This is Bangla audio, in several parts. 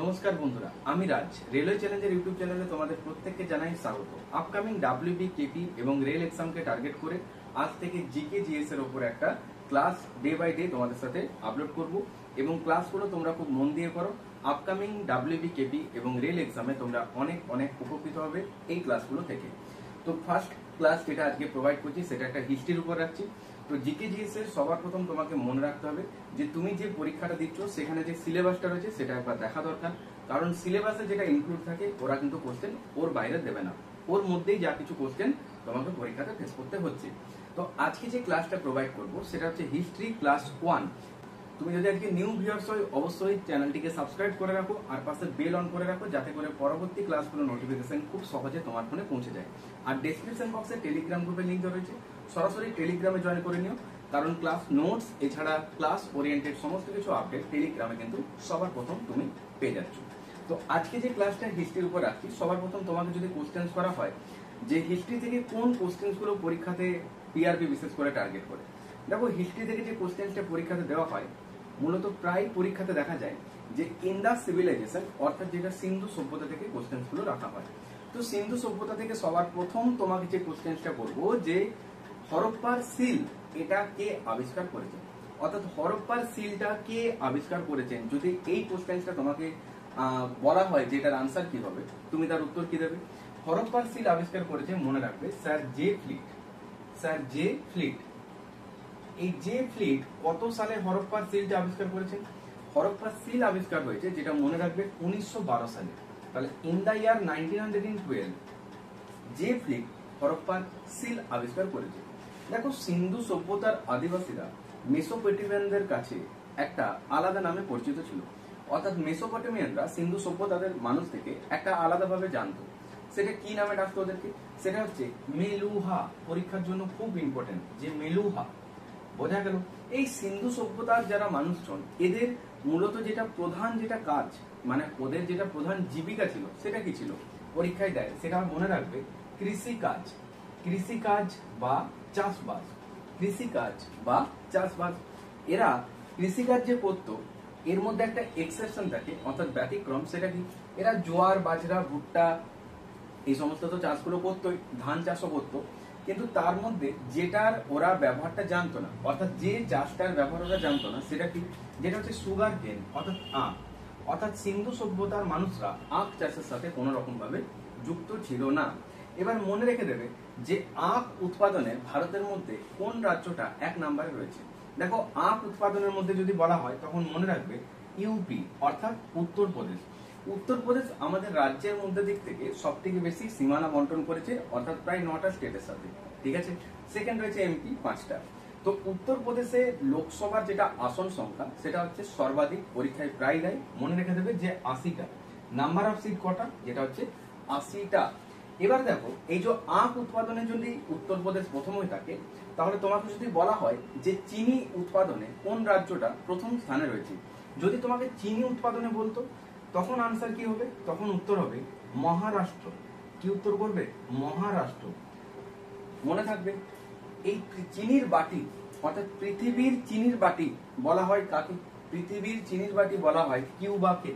নমস্কার বন্ধুরা, আমি রাজ। রেলওয়ে চ্যালেঞ্জের ইউটিউব চ্যানেলে তোমাদের প্রত্যেককে জানাই স্বাগত। আপকামিং ডাব্লিউবি, কেপি এবং রেল এক্সামকে টার্গেট করে আজ থেকে জিকে জিএস এর উপর একটা ক্লাস ডে বাই ডে তোমাদের সাথে আপলোড করব এবং ক্লাসগুলো তোমরা খুব মন দিয়ে করো। আপকামিং ডাব্লিউবি, কেপি এবং রেল এক্সামে তোমরা অনেক অনেক উপকৃত হবে এই ক্লাসগুলো থেকে। তো ফার্স্ট ক্লাস যেটা আজকে প্রোভাইড করছি সেটা একটা হিস্ট্রির উপর রাখছি। তো জিকে জিএস এর সবার প্রথম তোমাকে মনে রাখতে হবে যে তুমি যে পরীক্ষাটা দিচ্ছ সেখানে যে সিলেবাসটা রয়েছে সেটা একবার দেখা দরকার। কারণ সিলেবাসে যেটা ইনক্লুড থাকে ওরা কিন্তু কোশ্চেন ওর বাইরে দেবে না, ওর মধ্যেই যা কিছু কোশ্চেন তোমাকে পরীক্ষাতে ফেস করতে হচ্ছে। তো আজকে যে ক্লাসটা প্রোভাইড করব সেটা হচ্ছে হিস্ট্রি ক্লাস 1। তুমি যদি আজকে নিউ ভিউয়ার্স হয় অবশ্যই চ্যানেলটিকে সাবস্ক্রাইব করে রাখো আর পাশে বেল অন করে রাখো, যাতে করে পরবর্তী ক্লাসগুলো নোটিফিকেশন খুব সহজে তোমার ফোনে পৌঁছে যায়। আর ডেসক্রিপশন বক্সে টেলিগ্রাম গ্রুপের লিঙ্ক রয়েছে, সরাসরি টেলিগ্রামে জয়েন করে নিও। কারণ ক্লাস নোটস এছাড়া ক্লাস ওরিয়েন্টেড সমস্ত কিছু আপডেট টেলিগ্রামে কিন্তু সবার প্রথম তুমি পেয়ে যাচ্ছ। তো আজকে যে ক্লাসটা হিস্ট্রির উপর রাখছি, সবার প্রথম তোমাকে যদি কোশ্চেন্স করা হয় যে হিস্ট্রি থেকে কোন কোশ্চেন্সগুলো পরীক্ষাতে পিআরবি বিশেষ করে টার্গেট করে, দেখো হিস্ট্রি থেকে যে কোশ্চেন্সটা পরীক্ষাতে দেওয়া হয় মূলত প্রায় পরীক্ষাতে দেখা যায় যে ইন্দাস সিভিলাইজেশন অর্থাৎ যেটা সিন্ধু সভ্যতা থেকে কোশ্চেন্সগুলো রাখা হয়। তো সিন্ধু সভ্যতা থেকে সবার প্রথম তোমাকে যে কোশ্চেন্সটা করবো যে হরপ্পার সিল এটা কে আবিষ্কার করেছেন, অর্থাৎ হরপ্পার সিলটা কে আবিষ্কার করেছেন। যদি এই কোশ্চেন্সটা তোমাকে বলা হয় যে এটার আনসার কি হবে, তুমি তার উত্তর কি দেবে? হরপ্পার সিল আবিষ্কার করেছে, মনে রাখবে, sir J Fleet. Sir J Fleet. এই জে ফ্লিট কত সালে হরপ্পার সিলটা আবিষ্কার করেছেন? হরপ্পার সিল আবিষ্কার হয়েছে, যেটা মনে রাখবে, 1912 সালে। তাহলে in the year 1912 J Fleet হরপ্পার সিল আবিষ্কার করেছে। দেখো সিন্ধু সভ্যতার আদিবাসীরা মেসোপটেমিয়ানদের কাছে একটা আলাদা নামে পরিচিত ছিল, অর্থাৎ মেসোপটেমিয়ানরা সিন্ধু সভ্যতাদের মানুষ থেকে একটা আলাদাভাবে জানতো। সেটা কি নামে ডাকতো ওদেরকে? সেটা হচ্ছে মেলুহা। পরীক্ষার জন্য খুব ইম্পর্টেন্ট, যে মেলুহা। বোঝা গেল? এই সিন্ধু সভ্যতার যারা মানুষজন, এদের মূলত যেটা প্রধান যেটা কাজ, মানে ওদের যেটা প্রধান জীবিকা ছিল সেটা কি ছিল? পরীক্ষায় দেয়, সেটা মনে রাখবে, কৃষিকাজ। কৃষিকাজ বা চাষবাস। কৃষিকাজ বা চাষবাস। এরা কৃষিকাজ যে করতো এর মধ্যে একটা এক্সেপশন থাকে, অর্থাৎ ব্যতিক্রম। সেটা কি? এরা জোয়ার, বাজরা, ভুট্টা এই সমস্ত তো চাষগুলো করতোই, ধান চাষও করতো, কিন্তু তার মধ্যে যেটার ওরা ব্যবহারটা জানতো না, অর্থাৎ যে চাষটার ব্যবহার ওরা জানতো না, সেটা কি? যেটা হচ্ছে সুগার কেন, অর্থাৎ আখ। অর্থাৎ সিন্ধু সভ্যতার মানুষরা আখ চাষের সাথে কোনো রকম ভাবে যুক্ত ছিল না। এবার মনে রেখে দেবে যে আখ উৎপাদনে ভারতের মধ্যে কোন রাজ্যটা এক নম্বরে রয়েছে। দেখো আখ উৎপাদনের মধ্যে যদি বলা হয় তখন মনে রাখবে ইউপি, অর্থাৎ উত্তরপ্রদেশ। উত্তরপ্রদেশ আমাদের রাজ্যের মধ্যে দিক থেকে সব থেকে বেশি সীমানা বন্টন করেছে, অর্থাৎ প্রায় 9টা স্টেটের সাথে। ঠিক আছে, সেকেন্ড রয়েছে এমপি 5টা। তো উত্তরপ্রদেশে লোকসভার যেটা আসন সংখ্যা সেটা হচ্ছে সর্বাধিক, পরীক্ষায় প্রায় দেয়, মনে রেখে দেবে যে 80টা। নাম্বার অফ সিট কটা? যেটা হচ্ছে 80টা। এবার দেখো এই যে আখ উৎপাদনে যদি উত্তরপ্রদেশ প্রথম হয়ে থাকে, তাহলে তোমাকে যদি বলা হয় যে চিনি উৎপাদনে কোন রাজ্যটা প্রথম স্থানে রয়েছে, যদি তোমাকে চিনি উৎপাদনে বলতো তখন আনসার কি হবে? তখন উত্তর হবে মহারাষ্ট্র। কি উত্তর করবে? মহারাষ্ট্র। মনে থাকবে এই চিনির বাটি, অর্থাৎ পৃথিবীর চিনির বাটি বলা হয় কাকে? পৃথিবীর চিনির বাটি বলা হয় কিউবাকে।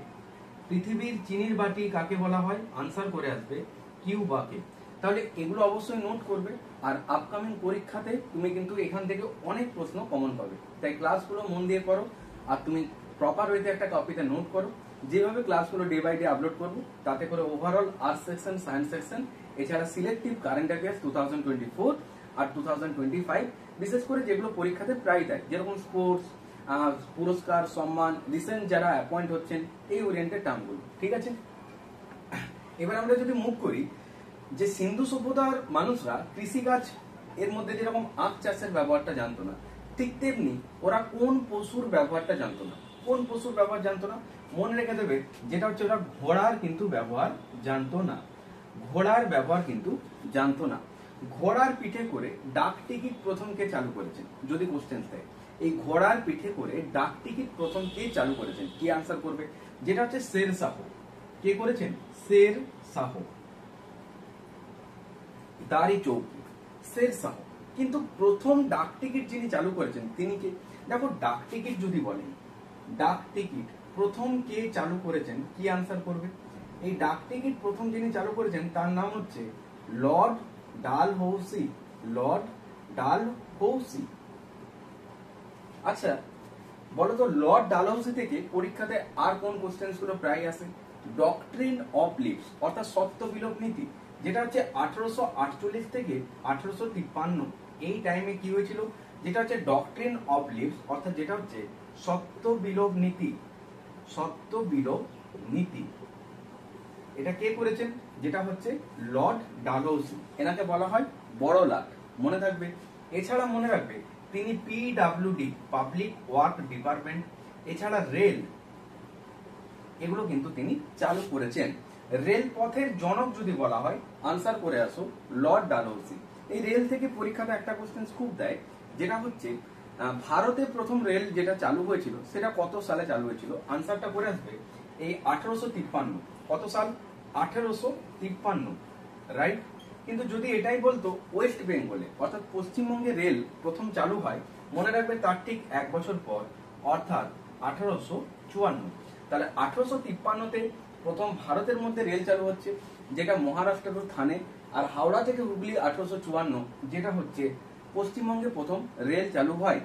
পৃথিবীর চিনির বাটি কাকে বলা হয়? আনসার করে আসবে কিউবাকে। তাহলে এগুলো অবশ্যই নোট করবে, আর আপকামিং পরীক্ষাতে তুমি কিন্তু এখান থেকে অনেক প্রশ্ন কমন পাবে। তাই ক্লাসগুলো মন দিয়ে করো, আর তুমি প্রপার ওয়েতে একটা কপিতে নোট করো। যেভাবে ক্লাসগুলো ডে বাই ডে আপলোড করবো তাতে করে overall arts section, science section, এছাড়া সিলেক্টিভ কারেন্ট অ্যাফেয়ার্স 2024 আর 2025, বিশেষ করে যেগুলো পরীক্ষাতে প্রায় দেয়, যেরকম স্পোর্টস, পুরস্কার, সম্মান, রিসেন্ট যারা অ্যাপয়েন্ট হচ্ছেন, এই ওরিয়েন্টেড টার্মগুলো। ঠিক আছে, এবার আমরা যদি মুভ করি যে সিন্ধু সভ্যতার মানুষরা কৃষিকাজ এর মধ্যে যেরকম আখ চাষের ব্যবহারটা জানতো না, ঠিক তেমনি ওরা কোন পশুর ব্যবহারটা জানতো না। কোন পশুর ব্যবহার জানতো না? মনে রেখে দেবে যেটা হচ্ছে ওরা ঘোড়ার কিন্তু ব্যবহার জানতো না। ঘোড়ার ব্যবহার কিন্তু জানতো না। ঘোড়ার পিঠে করে ডাক টিকিট প্রথম কে চালু করেছেন, যদি কোশ্চেন দেয়, এই ঘোড়ার পিঠে করে ডাক টিকিট প্রথম কে চালু করেছেন? কি আনসার করবে? যেটা হচ্ছে শের শাহ। কে করেছেন? শের শাহ। দাড়ি চৌকি, শের শাহ। কিন্তু প্রথম ডাক টিকিট যিনি চালু করেছেন তিনি কে? দেখো ডাক টিকিট যদি বলেন, ডাক টিকিট প্রথম কে চালু করেছেন, কি আনসার করবে? এই ডাক টিকিট প্রথম যিনি চালু করেছেন তার নাম হচ্ছে লর্ড ডালহৌসি। লর্ড ডালহৌসি। আচ্ছা বলতো, লর্ড ডালহৌসি থেকে পরীক্ষাতে আর কোন কোশ্চেন গুলো প্রায় আসে? ডক্ট্রিন অফ লিভস অর্থাৎ সত্য বিলোপ নীতি, যেটা হচ্ছে 1848 থেকে 1853 এই টাইমে কি হয়েছিল, যেটা হচ্ছে ডক্ট্রিন অফ লিভস অর্থাৎ যেটা হচ্ছে সত্য বিলোপ নীতি। সত্য বিলোপ নীতি এটা কে করেছেন? যেটা হচ্ছে লর্ড ডালহৌসি। এনাকে বলা হয় বড় লাট, মনে থাকবে। এছাড়া মনে রাখবে তিনি পিডব্লিউডি পাবলিক ওয়ার্ক ডিপার্টমেন্ট, এছাড়া রেল, এগুলো কিন্তু তিনি চালু করেছেন। রেল পথের জনক যদি বলা হয়, আনসার করে আসো লর্ড ডালহৌসি। এই রেল থেকে পরীক্ষাতে একটা কোশ্চেন খুব দেয়, যেটা হচ্ছে ভারতে প্রথম রেল যেটা চালু হয়েছিল সেটা কত সালে চালু হয়েছিল? আনসারটা করে আসবে এই 1853। কত সাল? 1853, রাইট। কিন্তু যদি এটাই বলতো ওয়েস্ট বেঙ্গলে অর্থাৎ পশ্চিমবঙ্গে রেল প্রথম চালু হয়, মনে রাখবে তার ঠিক 1 বছর পর অর্থাৎ 1854। তাহলে 1853তে প্রথম ভারতের মধ্যে রেল চালু হচ্ছে, যেটা মহারাষ্ট্রের থানে, আর হাওড়া থেকে হুগলি 1854, যেটা হচ্ছে পশ্চিমবঙ্গে প্রথম রেল চালু হয়।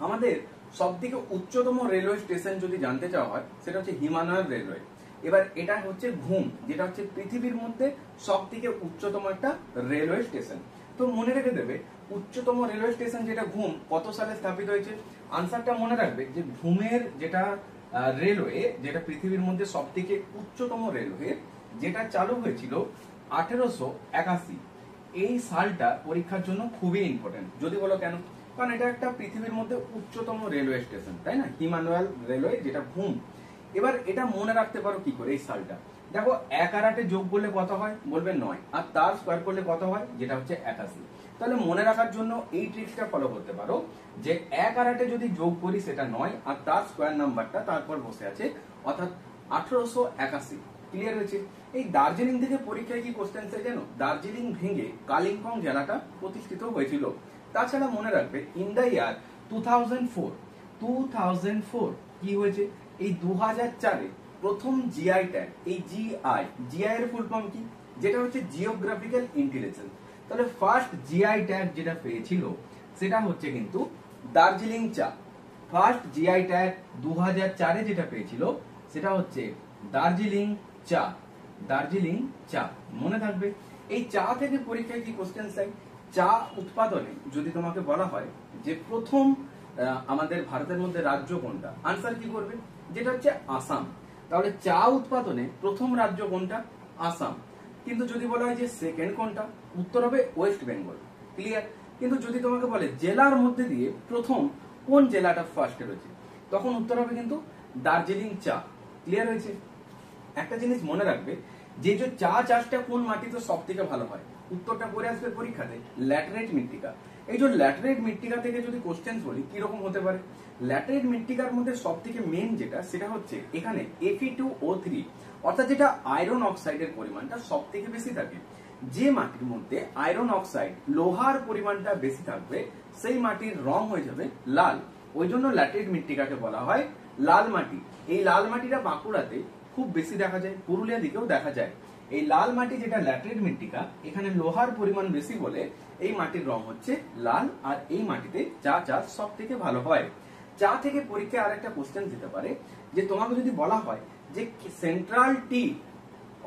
আমাদের সব থেকে উচ্চতম রেলওয়ে স্টেশন যদি জানতে চাওয়া হয়, সেটা হচ্ছে হিমালয়ান রেলওয়ে। এবার এটা হচ্ছে ঘুম, যেটা হচ্ছে পৃথিবীর মধ্যে সব থেকে উচ্চতম একটা রেলওয়ে স্টেশন। তো মনে রেখে দেবে উচ্চতম রেলওয়ে স্টেশন যেটা ঘুম কত সালে স্থাপিত হয়েছে? আনসারটা মনে রাখবে যে ঘুমের যেটা রেলওয়ে, যেটা পৃথিবীর মধ্যে সব থেকে উচ্চতম রেলওয়ে, যেটা চালু হয়েছিল 1881। এই সালটা পরীক্ষার জন্য খুবই ইম্পর্টেন্ট। যদি বলো কেন? কারণ এটা একটা পৃথিবীর মধ্যে উচ্চতম রেলওয়ে স্টেশন, তাই না? হিমালয়ান রেলওয়ে যেটা ঘুম। এবার এটা মনে রাখতে পারো কি করে এই সালটা? দেখো 1 আর 8 যোগ করলে কত হয়? বলবে 9, আর তার স্কয়ার করলে কত হয়? যেটা হচ্ছে 81। তাহলে মনে রাখার জন্য এই ট্রিক্সটা ফলো করতে পারো যে 1 আর 8 যদি যোগ করি সেটা 9, আর তার স্কয়ার নাম্বারটা তারপর বসে আছে, অর্থাৎ 1881। ক্লিয়ার হয়েছে? এই দার্জিলিং থেকে পরীক্ষায় কি কোশ্চেন চাই জানো? দার্জিলিং ভেঙে কালিম্পং জেলাটা প্রতিষ্ঠিত হয়েছিল। তাছাড়া মনে রাখবে ইন দা ইয়ার 2004 কি হয়েছে? এই 2004-এ প্রথম জিআই ট্যাগ, এই জিআই এর ফুল ফর্ম কি? যেটা হচ্ছে জিওগ্রাফিক্যাল ইন্টেলিজেন্স। তাহলে ফার্স্ট জিআই ট্যাগ যেটা পেয়েছিল সেটা হচ্ছে কিন্তু দার্জিলিং চা। ফার্স্ট জিআই ট্যাগ 2004-এ যেটা পেয়েছিল সেটা হচ্ছে দার্জিলিং চা। দার্জিলিং চা, মনে থাকবে। এই চা থেকে পরীক্ষায় কি কোশ্চেন চাই? চা উৎপাদনে যদি তোমাকে বলা হয় যে প্রথম আমাদের ভারতের মধ্যে রাজ্য কোনটা, আনসার কি করবে? যেটা হচ্ছে আসাম। তাহলে চা উৎপাদনে প্রথম রাজ্য কোনটা? আসাম। কিন্তু যদি বলা হয় যে সেকেন্ড কোনটা, উত্তর হবে ওয়েস্ট বেঙ্গল। ক্লিয়ার? কিন্তু যদি তোমাকে বলে জেলার মধ্যে দিয়ে প্রথম কোন জেলাটা ফার্স্টে রয়েছে, তখন উত্তর হবে কিন্তু দার্জিলিং চা। ক্লিয়ার হয়েছে? একটা জিনিস মনে রাখবে যে চা চাষটা কোন মাটিতে সব থেকে ভালো হয়, উত্তরটা করে আসবে পরীক্ষাতে ল্যাটেরাইট মৃত্তিকা। এই যে ল্যাটেরাইট মৃত্তিকা থেকে যদি কোশ্চেন বলি কিরকম হতে পারে, ল্যাটেরাইট মৃত্তিকার মধ্যে সব থেকে মেন যেটা সেটা হচ্ছে এখানে Fe2O3 অর্থাৎ যেটা আয়রন অক্সাইডের পরিমাণটা সব থেকে বেশি থাকে। যে মাটির মধ্যে আয়রন অক্সাইড লোহার পরিমাণটা বেশি থাকবে সেই মাটির রং হয়ে যাবে লাল। ওই জন্য ল্যাটেরাইট মৃত্তিকাকে বলা হয় লাল মাটি। এই লাল মাটিটা বাঁকুড়াতে খুব বেশি দেখা যায়, পুরুলিয়া দিকেও দেখা যায়। এই লাল মাটি যেটা ল্যাটেরাইট মৃত্তিকা, এখানে লোহার পরিমাণ বেশি বলে এই মাটির রং হচ্ছে লাল, আর এই মাটিতে চা চাষ সব থেকে ভালো হয়। চা থেকে পরীক্ষায় আরেকটা কোশ্চেন দিতে পারে যে তোমাকে যদি বলা হয় যে সেন্ট্রাল টি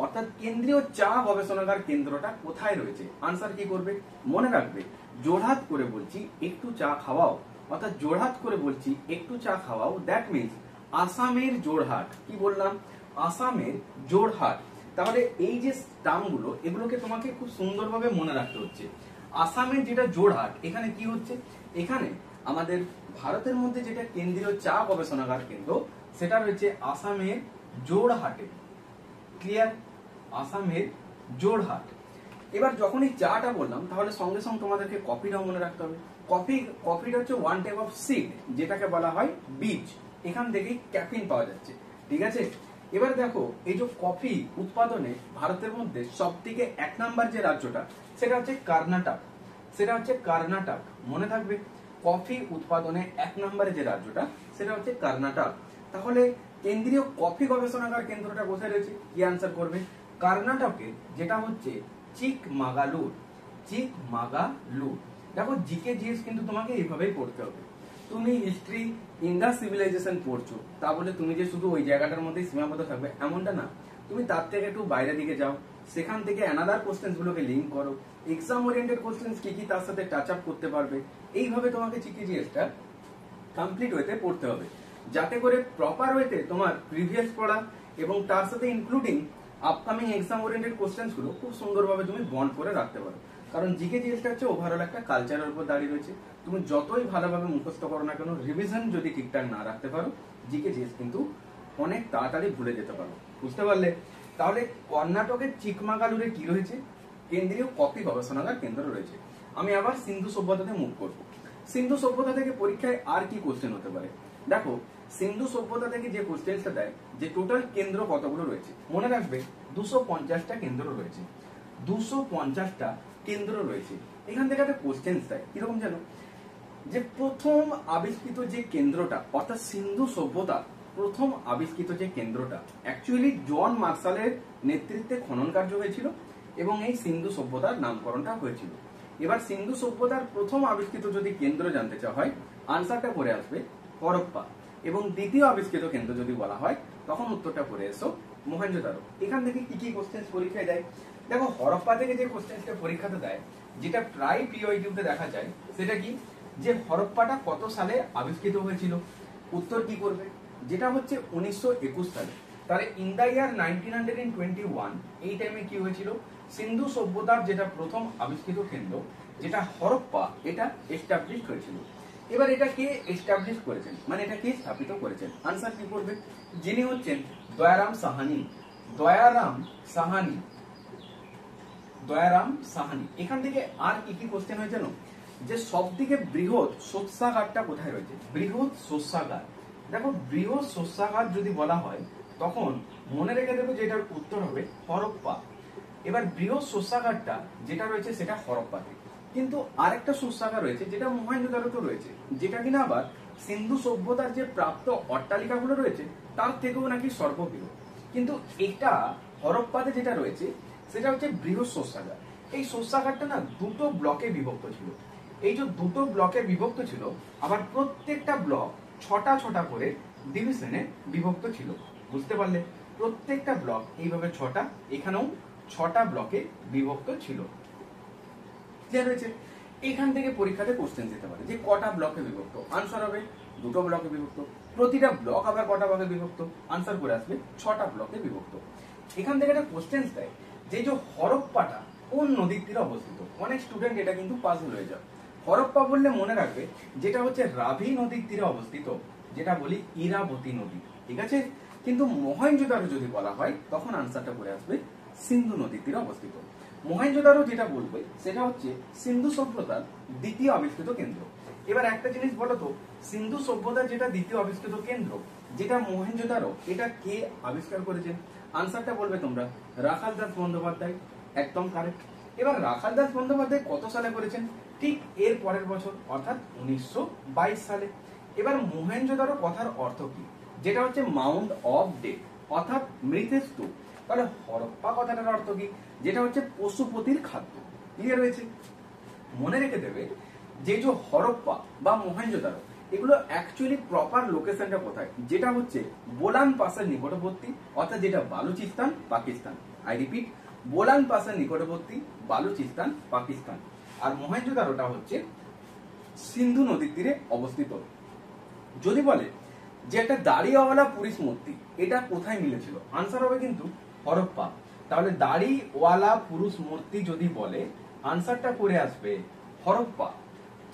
অর্থাৎ কেন্দ্রীয় চা গবেষণাগার কেন্দ্রটা কোথায় রয়েছে, আনসার কি করবে? মনে রাখবে জোড়হাত করে বলছি একটু চা খাওয়াও, অর্থাৎ জোড়হাত করে বলছি একটু চা খাওয়াও, দ্যাট মিনস আসামের জোড়হাট। কি বললাম? আসামের জোড়হাট। তাহলে এই যে টার্মগুলো, এগুলোকে তোমাকে খুব সুন্দরভাবে মনে রাখতে হচ্ছে। আসামের যেটা জোড়হাট, এখানে কি হচ্ছে? এখানে আমাদের ভারতের মধ্যে যেটা কেন্দ্রীয় চা গবেষণাগার কেন্দ্র সেটা রয়েছে আসামের জোড়হাটে। ক্লিয়ার? আসামের জোড়হাট। এবার যখন এই চাটা বললাম তাহলে সঙ্গে সঙ্গে তোমাদেরকে কফিটাও মনে রাখতে হবে। কফিটা হচ্ছে ওয়ান টাইপ অফ সিড, যেটাকে বলা হয় বীজ। এখান থেকেই ক্যাফিন পাওয়া যাচ্ছে। ঠিক আছে? এবার দেখো এই যে কফি উৎপাদনে ভারতের মধ্যে সব থেকে 1 নাম্বার যে রাজ্যটা সেটা হচ্ছে কর্ণাটক। সেটা হচ্ছে কর্ণাটক, মনে থাকবে। কফি উৎপাদনে 1 নম্বরে যে রাজ্যটা সেটা হচ্ছে কর্ণাটক। তাহলে কেন্দ্রীয় কফি গবেষণাগার কেন্দ্রটা কোথায় রয়েছে? কি আনসার করবে? কর্ণাটকে, যেটা হচ্ছে চিকমাগালুর। চিকমাগালুর। দেখো জিকে জিএস কিন্তু তোমাকে এইভাবেই পড়তে হবে। তুমি হিস্ট্রি, ইন্ডাস সিভিলাইজেশন পড়ছো, তা বলে তুমি যে শুধু ওই জায়গাটার মধ্যে সীমাবদ্ধ থাকবে এমনটা না। তুমি তার থেকে একটু বাইরে দিকে যাও, সেখান থেকে অ্যানাদার কোশ্চেন্স গুলোকে লিঙ্ক করো, এক্সাম ওরিয়েন্টেড কোশ্চেন্স কি কি তার সাথে টাচ আপ করতে পারবে। এইভাবে তোমাকে জিকে জিএসটা কমপ্লিট ওয়েতে পড়তে হবে, যাতে করে প্রপার ওয়েতে তোমার প্রিভিয়াস পড়া এবং তার সাথে including upcoming exam oriented questions গুলো খুব সুন্দরভাবে তুমি বন্ড করে রাখতে পারো। কারণ জিকে জিএসটা হচ্ছে ওভারঅল একটা কালচারের উপর দাঁড়িয়ে রয়েছে। তুমি যতই ভালোভাবে মুখস্থ করো না কেন, রিভিশন যদি ঠিকঠাক না রাখতে পারো, জিকে জিএস কিন্তু অনেক তাড়াতাড়ি ভুলে যেতে পারো। বুঝতে পারলে? তাহলে কর্ণাটকের চিকমাগালুরে কি রয়েছে? কেন্দ্রীয় কফি গবেষণাগার কেন্দ্র রয়েছে। আমি আবার সিন্ধু সভ্যতাতে মুভ করব। সিন্ধু সভ্যতা থেকে পরীক্ষায় আর কি কোশ্চেন হতে পারে? দেখো, সিন্ধু সভ্যতা থেকে যে কোশ্চেনটা দেয় যে টোটাল কেন্দ্র কতগুলো রয়েছে, মনে রাখবে 250টা কেন্দ্র রয়েছে। 250টা কেন্দ্র রয়েছে। এখান থেকে একটা কোশ্চেন দেয় কিরকম জানো? যে প্রথম আবিষ্কৃত যে কেন্দ্রটা, অর্থাৎ সিন্ধু সভ্যতা প্রথম আবিষ্কৃত যে কেন্দ্রটা, অ্যাকচুয়ালি জন মার্শালের নেতৃত্বে খনন কার্য হয়েছিল এবং এই সিন্ধু সভ্যতার নামকরণটা হয়েছিল। এবার সিন্ধু সভ্যতার প্রথম আবিষ্কৃত যদি কেন্দ্র জানতে চাওয়া হয়, আনসারটা করে আসবে হরপ্পা। এবং দ্বিতীয় আবিষ্কৃত কেন্দ্র যদি বলা হয়, তখন উত্তরটা করে এসো মহেঞ্জোদারো। এখান থেকে কি কি কোশ্চেন পরীক্ষায় দেয়? দেখো, হরপ্পা থেকে যে কোশ্চেনটা পরীক্ষাতে দেয়, যেটা প্রায় পিওইকিউতে দেখা যায়, সেটা কি? যে হরপ্পাটা কত সালে আবিষ্কৃত হয়েছিল? উত্তর কি করবে? যেটা হচ্ছে 1921 সালে। তাহলে ইন দা ইয়ার 1921 এই টাইমে কি হয়েছিল? সিন্ধু সভ্যতার যেটা প্রথম আবিষ্কৃত কেন্দ্র, যেটা হরপ্পা, এটা এস্টাবলিশ হয়েছিল। এবার এটা কে এস্টাবলিশ করেছেন, মানে এটা কে স্থাপিত করেছেন? আনসার কি করবে? যিনি হচ্ছেন দয়ারাম সাহানি। দয়ারাম সাহানি। দয়ারাম সাহানি। এখান থেকে আর কি কি কোশ্চেন হয় জানো? যে সবথেকে বৃহৎ শস্যাগারটা কোথায় রয়েছে? বৃহৎ শস্যাগার। দেখো, বৃহৎ শস্যাগার যদি বলা হয়, তখন মনে রেখে দেবে যে এটার উত্তর হবে হরপ্পা। এবার বৃহৎ শস্যাগারটা যেটা রয়েছে সেটা হরপ্পাতে। কিন্তু আরেকটা শস্যাগার রয়েছে যেটা মহেঞ্জোদারোতে রয়েছে, যেটা কিনা আবার সিন্ধু সভ্যতার যে প্রাপ্ত অট্টালিকাগুলো রয়েছে তার থেকেও নাকি সর্ববৃহৎ। কিন্তু এটা হরপ্পাতে যেটা রয়েছে সেটা হচ্ছে বৃহৎ শস্যাগার। এই শস্যাগারটা না দুটো ব্লকে বিভক্ত ছিল। এই যে দুটো ব্লকে বিভক্ত ছিল, আবার প্রত্যেকটা ব্লক ছটা ছটা করে ডিভিশনে বিভক্ত ছিল। বুঝতে পারলে? প্রত্যেকটা ব্লক এইভাবে ছটা, এখানেও ছটা ব্লকে বিভক্ত ছিল। ক্লিয়ার হয়েছে? এখান থেকে পরীক্ষাতে কোশ্চেন দিতে পারে যে কটা ব্লকে বিভক্ত। আনসার হবে দুটো ব্লকে বিভক্ত। প্রতিটা ব্লক আবার কটা ভাগে বিভক্ত? আনসার করে আসবে ছটা ব্লকে বিভক্ত। এখান থেকে একটা কোশ্চেন দেয় যে হরপ্পাটা কোন নদীর তীরে অবস্থিত। অনেক স্টুডেন্ট এটা কিন্তু পাজল হয়ে যায়। হরপ্পা বললে মনে রাখবে যেটা হচ্ছে রাভি নদীর তীরে অবস্থিত, যেটা বলি ইরাবতী নদী। ঠিক আছে? কিন্তু মহেঞ্জোদারো যদি বলা হয়, তখন আনসারটা করে আসবে সিন্ধু নদীর তীরে অবস্থিত। মহেঞ্জোদারো যেটা বলবে সেটা হচ্ছে সিন্ধু সভ্যতার দ্বিতীয় আবিষ্কৃত কেন্দ্র। এবার একটা জিনিস বলো তো, সিন্ধু সভ্যতার যেটা দ্বিতীয় আবিষ্কৃত কেন্দ্র, যেটা মহেঞ্জোদারো, এটা কে আবিষ্কার করেছেন? আনসারটা বলবে তোমরা রাখাল দাস বন্দ্যোপাধ্যায়। একদম কারেক্ট। এবার রাখাল দাস বন্দ্যোপাধ্যায় কত সালে করেছেন? ঠিক এর পরের বছর, অর্থাৎ 1922 সালে। এবার মহেঞ্জোদারো কথার অর্থ কি? যেটা হচ্ছে মাউন্ট অফ ডেড, অর্থাৎ মৃতের স্তূপ। তাহলে হরপ্পা কথাটার অর্থ কি? যেটা হচ্ছে পশুপতির খাদ্য। ক্লিয়ার হয়েছে? মনে রেখে দেবে যে হরপ্পা বা মহেঞ্জোদারো, এগুলো অ্যাকচুয়ালি প্রপার লোকেশনটা কোথায়? যেটা হচ্ছে বোলান পাসের নিকটবর্তী, অর্থাৎ যেটা বালুচিস্তান, পাকিস্তান। আই রিপিট, বোলান পাসের নিকটবর্তী, বালুচিস্তান, পাকিস্তান। আর মহেঞ্জোদারোটা হচ্ছে সিন্ধু নদীর তীরে অবস্থিত। যদি বলে যে একটা দাড়িওয়ালা পুরুষ মূর্তি, এটা কোথায় মিলেছিল? আনসার হবে কিন্তু হরপ্পা। তাহলে দাড়িওয়ালা পুরুষ মূর্তি যদি বলে, আনসারটা করে আসবে হরপ্পা।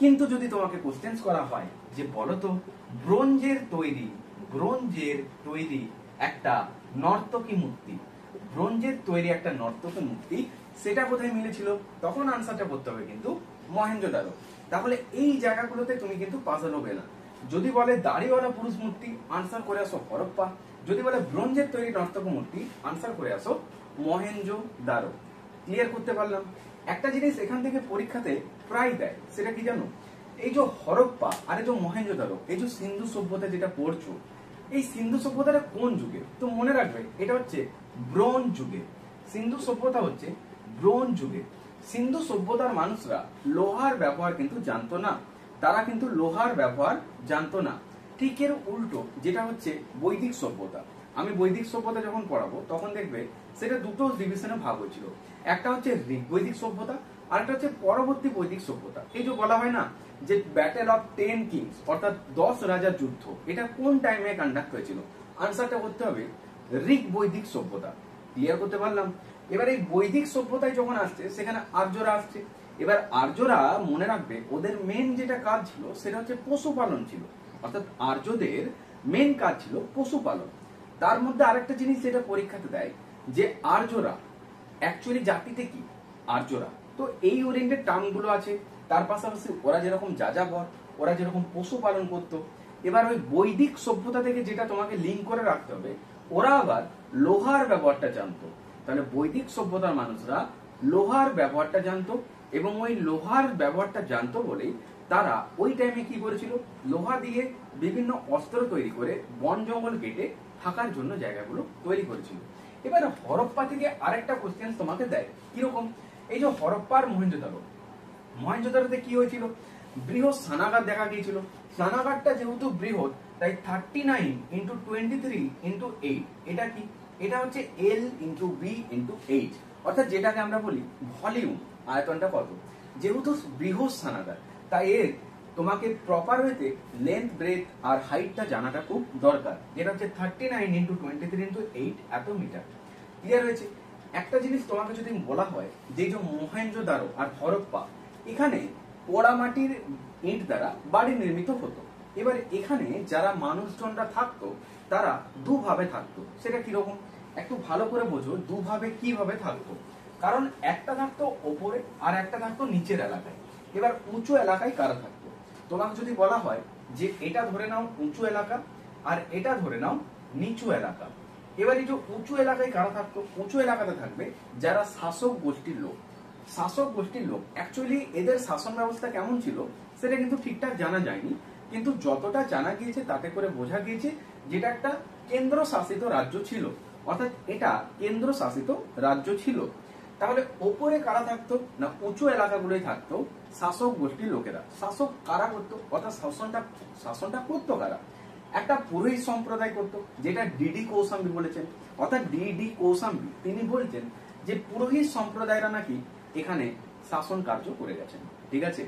কিন্তু যদি তোমাকে কোশ্চেন করা হয় যে বলতো ব্রোঞ্জের তৈরি একটা নর্তকী মূর্তি, ব্রোঞ্জের তৈরি একটা নর্তকী মূর্তি, সেটা কোথায় মিলেছিল? তখন আনসারটা করতে হবে কিন্তু মহেঞ্জোদারো। তাহলে এই জায়গাগুলোতে তুমি কিন্তু পাজল হবে না। যদি বলে দাড়িওয়ালা পুরুষ মূর্তি, আনসার করে আসো হরপ্পা। যদি বলে ব্রোঞ্জের তৈরি নর্তক মূর্তি, আনসার করে আসো মহেঞ্জোদারো। ক্লিয়ার করতে পারলাম? একটা জিনিস এখান থেকে পরীক্ষাতে প্রায় দেয়, সেটা কি জানো? এই হরপ্পা আর এই মহেঞ্জোদারো, এই সিন্ধু সভ্যতা যেটা পড়ছো, এই সিন্ধু সভ্যতাটা কোন যুগে? তো মনে রাখবে এটা হচ্ছে ব্রোঞ্জ যুগে। সিন্ধু সভ্যতা হচ্ছে ব্রোঞ্জ যুগে। সিন্ধু সভ্যতার মানুষরা লোহার ব্যবহার কিন্তু জানতো না, তারা কিন্তু লোহার ব্যবহার জানতো না। ঠিক এর উল্টো যেটা হচ্ছে বৈদিক সভ্যতা। আমি বৈদিক সভ্যতা যখন পড়াবো তখন দেখবে সেটা দুটো ডিভিশনে ভাগ হয়েছিল। একটা হচ্ছে ঋগ্বৈদিক সভ্যতা, আর একটা হচ্ছে পরবর্তী বৈদিক সভ্যতা। এই যে বলা হয় না যে ব্যাটেল অফ 10 কিংস অর্থাৎ 10 রাজার যুদ্ধ, এটা কোন টাইমে কন্ডাক্ট হয়েছিল? আনসারটা করতে হবে ঋগ বৈদিক সভ্যতা। ক্লিয়ার করতে পারলাম? এবার এই বৈদিক সভ্যতায় যখন আসছে সেখানে আর্যরা আসছে। এবার আর্যরা মনে রাখবে ওদের মেন যেটা কাজ ছিল সেটা হচ্ছে পশুপালন ছিল, অর্থাৎ আর্যদের মেন কাজ ছিল পশুপালন। তার মধ্যে আরেকটা জিনিস যেটা পরীক্ষাতে দেয় যে আর্যরা অ্যাকচুয়ালি জাতিতে কি? আর্যরা তো এই ওরিয়েন্টেড টার্মগুলো আছে। তার পাশাপাশি ওরা যেরকম যাযাবর, ওরা যেরকম পশুপালন করত। এবার ওই বৈদিক সভ্যতা থেকে যেটা তোমাকে লিঙ্ক করে রাখতে হবে, ওরা আবার লোহার ব্যবহারটা জানতো। তাহলে বৈদিক সভ্যতার মানুষরা লোহার ব্যবহারটা জানতো, এবং ওই লোহার ব্যবহারটা জানতো বলেই তারা ওই টাইমে কি করেছিল? লোহা দিয়ে বিভিন্ন অস্ত্র তৈরি করে বন জঙ্গল কেটে থাকার জন্য জায়গাগুলো তৈরি করেছিল। এবার হরপ্পা থেকে আরেকটা কোশ্চেন তোমাকে দেয় কিরকম, এই যে হরপ্পার মহেঞ্জোদারো, মহেঞ্জোদারোতে কি হয়েছিল? বৃহৎ স্নানাগার দেখা গিয়েছিল। স্নানাগারটা যেহেতু বৃহৎ তাই 39 ইন্টু 23 ইন্টু 8, এটা কি? এটা হচ্ছে L into B into H, অর্থাৎ যেটাকে আমরা বলি ভলিউম, আয়তনটা কত। যেহেতু বৃহৎ স্নানাগার তাই এর তোমাকে প্রপার ওয়েতে লেন্থ, ব্রেথ আর হাইটটা জানাটা খুব দরকার, যেটা হচ্ছে 39 ইন্টু 23 ইন্টু 8 এত মিটার। ক্লিয়ার হয়েছে? একটা জিনিস তোমাকে যদি বলা হয় যে মহেঞ্জোদারো আর হরপ্পা, এখানে পোড়া মাটির ইট দ্বারা বাড়ি নির্মিত হতো। এবার এখানে যারা মানুষজনরা থাকতো তারা দুভাবে থাকতো। সেটা কিরকম একটু ভালো করে বোঝো, দুভাবে কিভাবে থাকতো। কারণ একটা থাকতো ওপরে আর একটা থাকতো নিচের এলাকায়। এবার উঁচু এলাকায় কারা থাকতো? তোমাকে যদি বলা হয় যে এটা ধরে নাও উঁচু এলাকা আর এটা ধরে নাও নিচু এলাকা, এবার এই যে উঁচু এলাকায় কারা থাকতো? উঁচু এলাকাতে থাকবে যারা শাসক গোষ্ঠীর লোক। শাসক গোষ্ঠীর লোক অ্যাকচুয়ালি এদের শাসন ব্যবস্থা কেমন ছিল সেটা কিন্তু ঠিকঠাক জানা যায়নি, কিন্তু যতটা জানা গিয়েছে তাতে করে বোঝা গিয়েছে যেটা একটা কেন্দ্র শাসিত রাজ্য ছিল, অর্থাৎ এটা কেন্দ্র শাসিত রাজ্য ছিল। তাহলে ওপরে কারা থাকতো? না উঁচু এলাকাগুলোই থাকতো শাসক গোষ্ঠীর লোকেরা। শাসক কারা করতো, অর্থাৎ শাসনটা করতো কারা? একটা পুরোহিত সম্প্রদায় করতো, যেটা ডিডি কৌশাম্বী বলেছেন, অর্থাৎ ডিডি কৌশাম্বী তিনি বলছেন যে পুরোহিত সম্প্রদায়রা নাকি এখানে শাসন কার্য করে গেছেন। ঠিক আছে?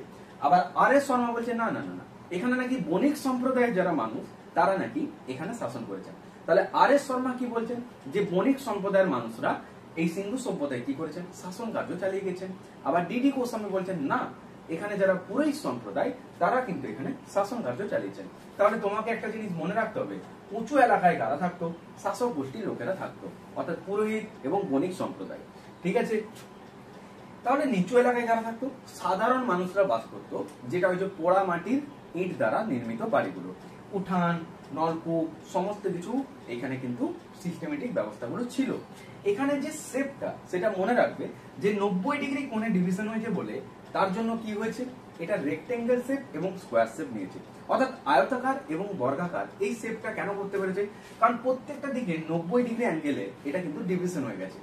আবার আর এস শর্মা বলছেন না না না না, এখানে নাকি বণিক সম্প্রদায়ের যারা মানুষ তারা নাকি এখানে শাসন করেছেন। তাহলে আর এস শর্মা কি বলছেন? যে বণিক সম্প্রদায়ের মানুষরা এই সিন্ধু সভ্যতায় কি করেছেন? শাসন কার্য চালিয়ে গেছেন। আবার ডিডি গোস্বামী বলছেন না, এখানে যারা পুরোহিত সম্প্রদায় তারা কিন্তু এখানে শাসন কার্য চালিয়েছেন। তাহলে তোমাকে একটা জিনিস মনে রাখতে হবে, উঁচু এলাকায় কারা থাকতো? শাসক গোষ্ঠীর লোকেরা থাকতো, অর্থাৎ পুরোহিত এবং বণিক সম্প্রদায়। ঠিক আছে? তাহলে নিচু এলাকায় কারা থাকতো? সাধারণ মানুষরা বাস করতো, যেটা ওই যে পোড়া মাটির ইট দ্বারা নির্মিত বাড়িগুলো। উঠান, নলকূপ সমস্ত কিছু এখানে কিন্তু সিস্টেমেটিক ব্যবস্থাগুলো ছিল। এখানে যে শেপটা সেটা মনে রাখবে যে 90 ডিগ্রি কোণে ডিভিশন হয়েছে বলে তার জন্য কি হয়েছে? এটা রেক্টেঙ্গেল শেপ এবং স্কোয়ার শেপ নিয়েছে, অর্থাৎ আয়তাকার এবং বর্গাকার। এই শেপটা কেন করতে পেরেছে? কারণ প্রত্যেকটা দিকে 90 ডিগ্রি অ্যাঙ্গেলে এটা কিন্তু ডিভিশন হয়ে গেছে,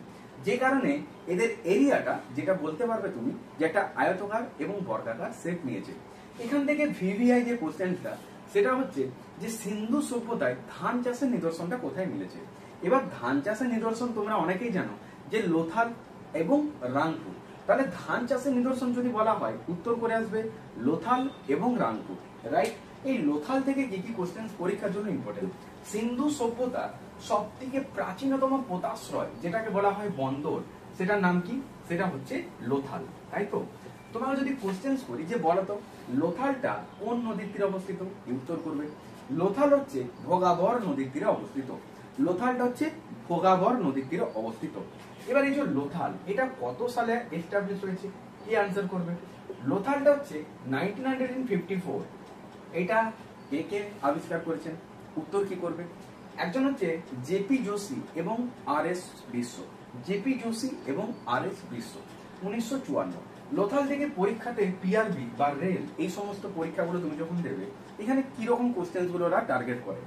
যে কারণে এদের এরিয়াটা যেটা বলতে পারবে তুমি যে একটা আয়তাকার এবং বর্গাকার শেপ নিয়েছে। এখান থেকে ভিভিআই যে কোশ্চেনটা সেটা হচ্ছে যে সিন্ধু সভ্যতায় ধান চাষের নিদর্শনটা কোথায় মিলেছে। এবার ধান চাষের নিদর্শন তোমরা অনেকেই জানো যে লোথাল এবং রাংপুর। তাহলে ধান চাষের নিদর্শন যদি বলা হয় উত্তর করে আসবে লোথাল এবং রাংপুর, রাইট? এই লোথাল থেকে কি কি কোশ্চেন পরীক্ষার জন্য ইম্পর্টেন্ট? সিন্ধু সভ্যতা সব থেকে প্রাচীনতম পোতাশ্রয় যেটাকে বলা হয় বন্দর, সেটার নাম কি? সেটা হচ্ছে লোথাল, তাই তো? তোমাকে যদি কোশ্চেন করি যে বলতো লোথালটা কোন নদীর তীরে অবস্থিত, উত্তর করবে লোথাল হচ্ছে ভোগাবর নদীর তীরে অবস্থিত। লোথালটা হচ্ছে ভোগাবর নদীর তীরে অবস্থিত। এবার এই যে লোথাল এটা কত সালে এস্টাবলিশ হয়েছে, কি আনসার করবে? লোথালটা হচ্ছে 1954। এটা কে কে আবিষ্কার করেছেন? উত্তর কি করবে? একজন হচ্ছে জেপি যোশী এবং আর এস বিশ্ব। জেপি যোশী এবং আর এস বিশ্ব 1954। লোথাল থেকে পরীক্ষাতে পিআরবি বা রেল এই সমস্ত পরীক্ষাগুলো তুমি যখন দেবে, এখানে কিরকম কোশ্চেন গুলো টার্গেট করে?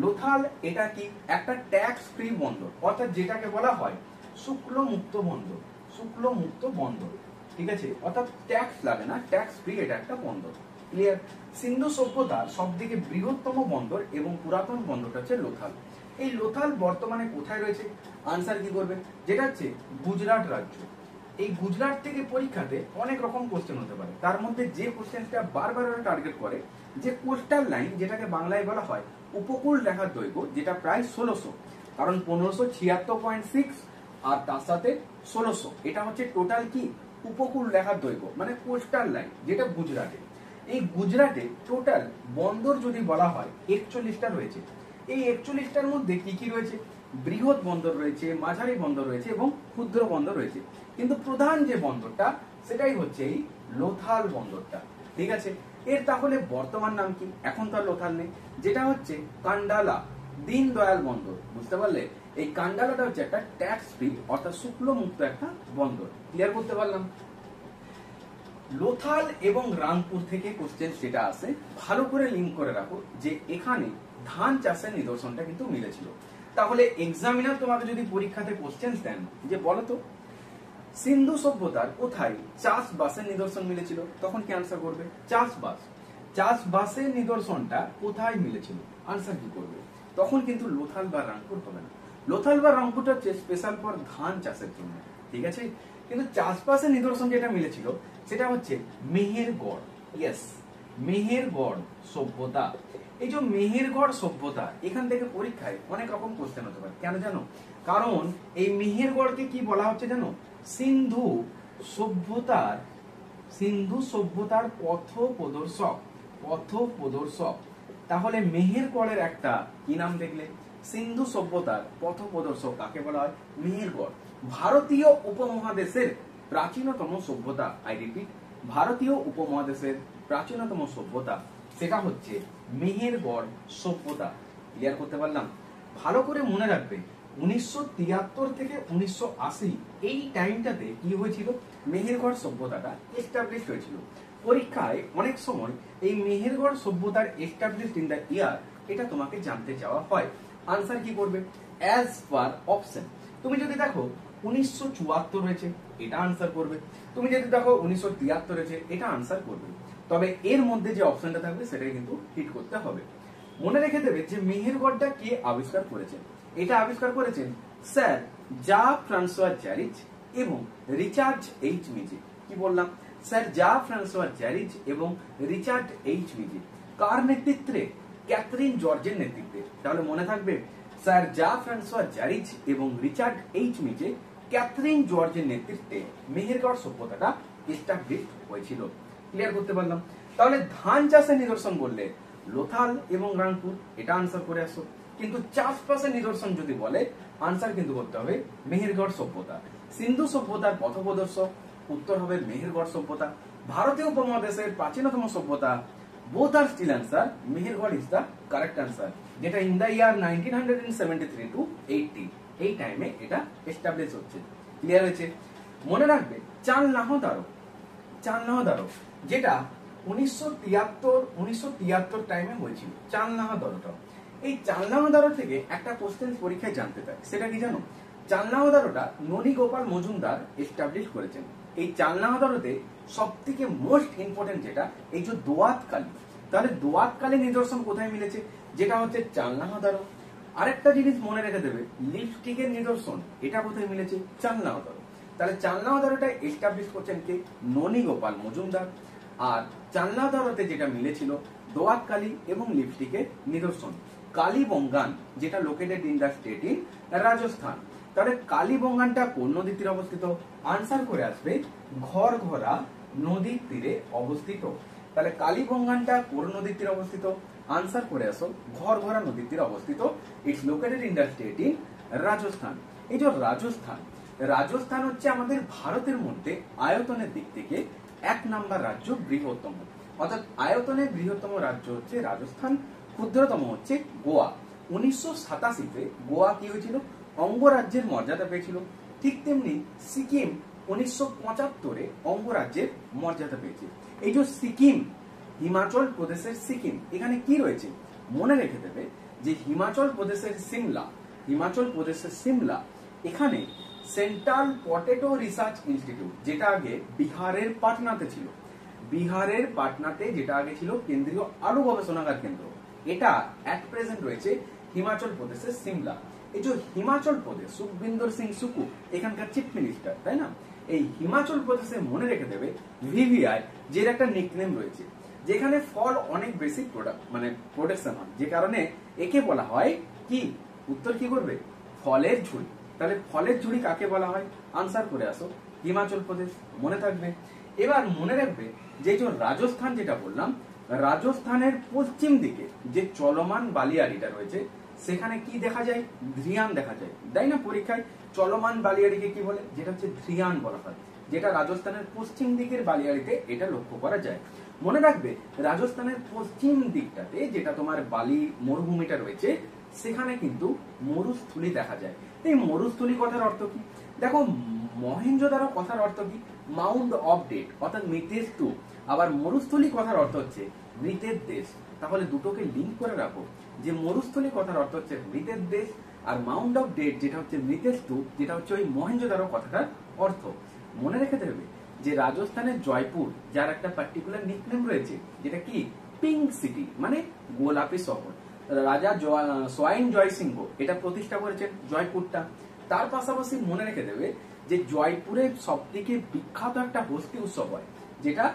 লোথাল এটা কি একটা ট্যাক্স ফ্রি বন্দর, অর্থাৎ যেটাকে বলা হয় শুল্ক মুক্ত বন্দর, শুল্ক মুক্ত বন্দর, ঠিক আছে, অর্থাৎ ট্যাক্স লাগে না, ট্যাক্স ফ্রি, এটা একটা বন্দর। ক্লিয়ার? সিন্ধু সভ্যতার সব থেকে বৃহত্তম বন্দর এবং পুরাতন বন্দরটা হচ্ছে লোথাল। এই লোথাল বর্তমানে কোথায় রয়েছে? আনসার কি করবে? যেটা হচ্ছে গুজরাট রাজ্য। এই গুজরাট থেকে পরীক্ষাতে অনেক রকম কোশ্চেন হতে পারে, তার মধ্যে যে কোশ্চেনটা বারবার টার্গেট করে যে কোস্টাল লাইন, যেটাকে বাংলায় বলা হয় উপকূল রেখার দৈর্ঘ্য, যেটা প্রায় 1600, কারণ 1576.6 আর তার সাথে 1600, এটা হচ্ছে টোটাল কি উপকূল রেখার দৈর্ঘ্য, মানে কোস্টাল লাইন, যেটা গুজরাটে। এই গুজরাটে টোটাল বন্দর যদি বলা হয় 41টা রয়েছে। এই 41টার মধ্যে কি কি রয়েছে? বৃহৎ বন্দর রয়েছে, মাঝারি বন্দর রয়েছে এবং ক্ষুদ্র বন্দর রয়েছে, কিন্তু প্রধান যে বন্দরটা সেটাই হচ্ছে এই লোথাল বন্দরটা, ঠিক আছে। এর তাহলে বর্তমান নাম কি? এখন তো আর লোথাল নেই, যেটা হচ্ছে কান্ডালা দীনদয়াল বন্দর। বুঝতে পারলে? এই কান্ডালাটা হচ্ছে একটা ট্যাক্স ফ্রি অর্থাৎ শুল্ক মুক্ত একটা বন্দর। ক্লিয়ার করতে পারলাম? লোথাল এবং রামপুর থেকে কোশ্চেন সেটা আসে, ভালো করে লিঙ্ক করে রাখো যে এখানে ধান চাষের নিদর্শনটা কিন্তু মিলেছিল। তাহলে এক্সামিনার তোমাকে যদি পরীক্ষাতে কোশ্চেন দেন যে বলতো সিন্ধু সভ্যতার কোথায় চাষবাসের নিদর্শন মিলেছিল, তখন কি আনসার করবে? চাষবাস, চাষবাসের নিদর্শনটা কোথায় মিলেছিল, আনসার কি করবে? তখন কিন্তু লোথাল বা রামপুর হবে না। লোথাল বা রামপুরটা হচ্ছে স্পেশাল ফর ধান চাষের জন্য, ঠিক আছে। কিন্তু চাষবাসের নিদর্শন যেটা মিলেছিল সেটা হচ্ছে মেহেরগড়। ইয়েস, মেহেরগড় সভ্যতা। এই যে মেহেরগড় সভ্যতা, এখান থেকে পরীক্ষায় অনেক রকম কোশ্চেন হতে পারে। কেন জানো? কারণ এই মেহেরগড়কে কি বলা হচ্ছে জানো? সিন্ধু সভ্যতার, সিন্ধু সভ্যতার পথ প্রদর্শক, পথ প্রদর্শক। তাহলে মেহেরগড়ের একটা কি নাম দেখলে? সিন্ধু সভ্যতার পথ প্রদর্শক কাকে বলা হয়? মেহেরগড়। ভারতীয় উপমহাদেশের প্রাচীনতম সভ্যতা, আই রিপিট, ভারতীয় উপমহাদেশের প্রাচীনতম সভ্যতা সেটা হচ্ছে মেহেরগড় সভ্যতা। ক্লিয়ার করতে পারলাম? ভালো করে মনে রাখবে 1973 থেকে 1980 এই টাইমটাতে কি হয়েছিল? মেহেরগড় সভ্যতাটা এস্টাবলিশ হয়েছিল। পরীক্ষায় অনেক সময় এই মেহেরগড় সভ্যতার এস্টাবলিশড ইন দ্য ইয়ার, এটা তোমাকে জানতে চাওয়া হয়। আনসার কি করবে? As per option. তুমি যদি দেখো 1974 রয়েছে, এটা আনসার করবে। তুমি যদি দেখো 1973 রয়েছে, এটা আনসার করবে। তবে এর মধ্যে যে অপশনটা থাকবে সেটাই কিন্তু হিট করতে হবে। মনে রেখে দেবে যে মেহেরগড়টা কে আবিষ্কার করেছেন। এটা আবিষ্কার করেছেন স্যার জা ফ্রান্সোয়া জ্যারিজ এবং রিচার্ড এইচ মিজি। কি বললাম? স্যার জা ফ্রান্সোয়া জ্যারিজ এবং রিচার্ড এইচ মিজি। কার নেতৃত্বে? ক্যাথরিন জর্জের নেতৃত্বে। তাহলে মনে থাকবে স্যার জা ফ্রান্সোয়া জ্যারিজ এবং রিচার্ড এইচ মিজে, ক্যাথরিন জর্জের নেতৃত্বে মেহেরগড় সভ্যতাটা এস্টাবলিশ হয়েছিল। ক্লিয়ার করতে পারলাম? তাহলে ধান চাষের নিদর্শন বললে লোথাল এবং রামপুর, এটা আনসার করে আসো। কিন্তু চাষবাসের নিদর্শন যদি বলে, আনসার কিন্তু করতে হবে মেহেরগড় সভ্যতা। সিন্ধু সভ্যতার পথপ্রদর্শক, উত্তর হবে মেহেরগড় সভ্যতা। ভারতীয় উপমহাদেশের প্রাচীনতম সভ্যতা, both are still answer, Mehrgarh is the correct answer, যেটা in the year 1973 to 80 এই টাইমে এটা এস্টাবলিশ হচ্ছে। ক্লিয়ার হয়েছে? মনে রাখবে চালনাহদারো, চালনাহদারো যেটা 1973 টাইমে হয়েছিল চালনাহদারোটা। এই চালনাহদারো থেকে একটা কোশ্চেন পরীক্ষায় জানতে চায়, সেটা কি জানো? চালনাহদারোটা ননী গোপাল মজুমদার এস্টাবলিশ করেছেন। এই চালনাহদারোতে সব থেকে মোস্ট ইম্পর্টেন্ট যেটা, এই যে দোয়াতকালী। তাহলে দোয়াতকালী নিদর্শন কোথায় মিলেছে? যেটা হচ্ছে চালনাহদারো। আরেকটা জিনিস মনে রেখে দেবে, লিপস্টিকের নিদর্শন, এটা কোথায় মিলেছে? চালনাহদারো। তাহলে চালনাহদারোটা এস্টাবলিশ করছেন কে? ননী গোপাল মজুমদার। আর চালনাহদারোতে যেটা মিলেছিল দোয়াতকালী এবং লিপস্টিকের নিদর্শন। কালীবঙ্গান, যেটা located in the state in Rajasthan. তাহলে কালীবঙ্গানটা কোন নদীর তীরে অবস্থিত? আনসার করে আসবে ঘরঘরা নদীর তীরে অবস্থিত। তাহলে কালীবঙ্গানটা কোন নদীর তীরে অবস্থিত? আনসার করে আসো ঘরঘরা নদীর তীরে অবস্থিত। It's located in the state in Rajasthan. এই যে রাজস্থান, রাজস্থান হচ্ছে আমাদের ভারতের মধ্যে আয়তনের দিক থেকে 1 নাম্বার রাজ্য, বৃহত্তম। অর্থাৎ আয়তনে বৃহত্তম রাজ্য হচ্ছে রাজস্থান, ক্ষুদ্রতম হচ্ছে গোয়া। 1987-তে গোয়া কি হয়েছিল? অঙ্গরাজ্যের মর্যাদা পেয়েছিল। ঠিক তেমনি সিকিম 1975-এ অঙ্গরাজ্যের মর্যাদা পেয়েছে। এই যে সিকিম, হিমাচল প্রদেশের সিকিম, এখানে কি রয়েছে? মনে রেখে দেবে যে হিমাচল প্রদেশের সিমলা এখানে সেন্ট্রাল পটেটো রিসার্চ ইনস্টিটিউট, যেটা আগে বিহারের পাটনাতে ছিল, যেটা আগে ছিল কেন্দ্রীয় আলু গবেষণাগার কেন্দ্র, এটা এট প্রেজেন্ট রয়েছে হিমাচল প্রদেশের সিমলা। এই যে হিমাচল প্রদেশ, সুখবিন্দর সিং সুকু এখানকার চিফ মিনিস্টার, তাই না? এই হিমাচল প্রদেশে মনে রেখে দেবে ভিভিআই যে একটা নিকনেম রয়েছে, যেখানে ফল অনেক বেশি প্রোডাকশন হয়, যে কারণে একে বলা হয় কি, উত্তর কি করবে, ফলের ঝুড়ি। তাহলে ফলের ঝুড়ি কাকে বলা হয়? আনসার করে আসো, হিমাচল প্রদেশ, মনে থাকবে। এবার মনে রাখবে যে রাজস্থান, যেটা বললাম, রাজস্থানের পশ্চিম দিকে যে চলমান বালিয়াড়িটা রয়েছে, সেখানে কি দেখা যায়? ধ্রিয়ান দেখা যায়, তাই না? পরীক্ষায় চলমান বালিয়াড়িকে কি বলে? যেটা হচ্ছে ধ্রিয়ান বলা হয়, যেটা রাজস্থানের পশ্চিম দিকের বালিয়াড়িতে এটা লক্ষ্য করা যায়। মনে রাখবে রাজস্থানের পশ্চিম দিকটাতে যেটা তোমার বালি মরুভূমিটা রয়েছে, সেখানে কিন্তু মরুস্থলী দেখা যায়। এই মরুস্থলী কথার অর্থ কি? দেখো, মহেঞ্জোদারো কথার অর্থ কি? মাউন্ট অফ ডেড, অর্থাৎ মৃতের স্তূপ। আবার মরুস্থলী কথার অর্থ হচ্ছে মৃতের দেশ। তাহলে দুটোকে লিঙ্ক করে রাখো, যে মরুস্থলী কথার অর্থ হচ্ছে মৃতের দেশ, আর মাউন্ট অফ ডেড যেটা হচ্ছে মৃতের স্তূপ, যেটা হচ্ছে ওই মহেঞ্জোদারো কথাটার অর্থ। মনে রেখে দেবে যে রাজস্থানের জয়পুর, যার একটা পার্টিকুলার নিকনেম রয়েছে, যেটা কি, পিঙ্ক সিটি, মানে গোলাপি শহর। রাজা সোয়াইন জয় সিংহ এটা প্রতিষ্ঠা করেছেন জয়পুরটা। তার পাশাপাশি মনে রেখে দেবে যে জয়পুরে সব থেকে বিখ্যাত একটা হস্তি উৎসব হয়, যেটা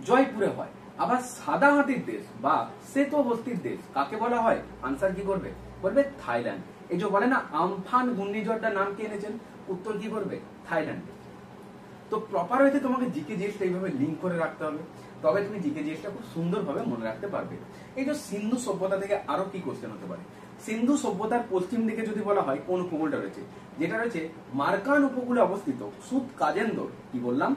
জয়পুরে হয়। আবার সাদা হাতির দেশ বা শ্বেত হস্তির দেশ কাকে বলা হয়? আনসার কি করবে? বলবে থাইল্যান্ড। এই যে বলে না আমফান ঘূর্ণিঝড়টার নাম কি এনেছেন? উত্তর কি করবে? থাইল্যান্ড। তো প্রপার হইতে তোমাকে জিকে জিএসটা এইভাবে লিঙ্ক করে রাখতে হবে, তবে তুমি জিকে জিএসটা খুব সুন্দরভাবে মনে রাখতে পারবে। এই যে সিন্ধু সভ্যতা থেকে আরো কি কোশ্চেন হতে পারে? সিন্ধু সভ্যতার পশ্চিম দিকে যদি বলা হয় কোন উপকূলটা রয়েছে? যেটা রয়েছে মার্কান উপকূলে অবস্থিত সুত কাজেন্দর। কি বললাম?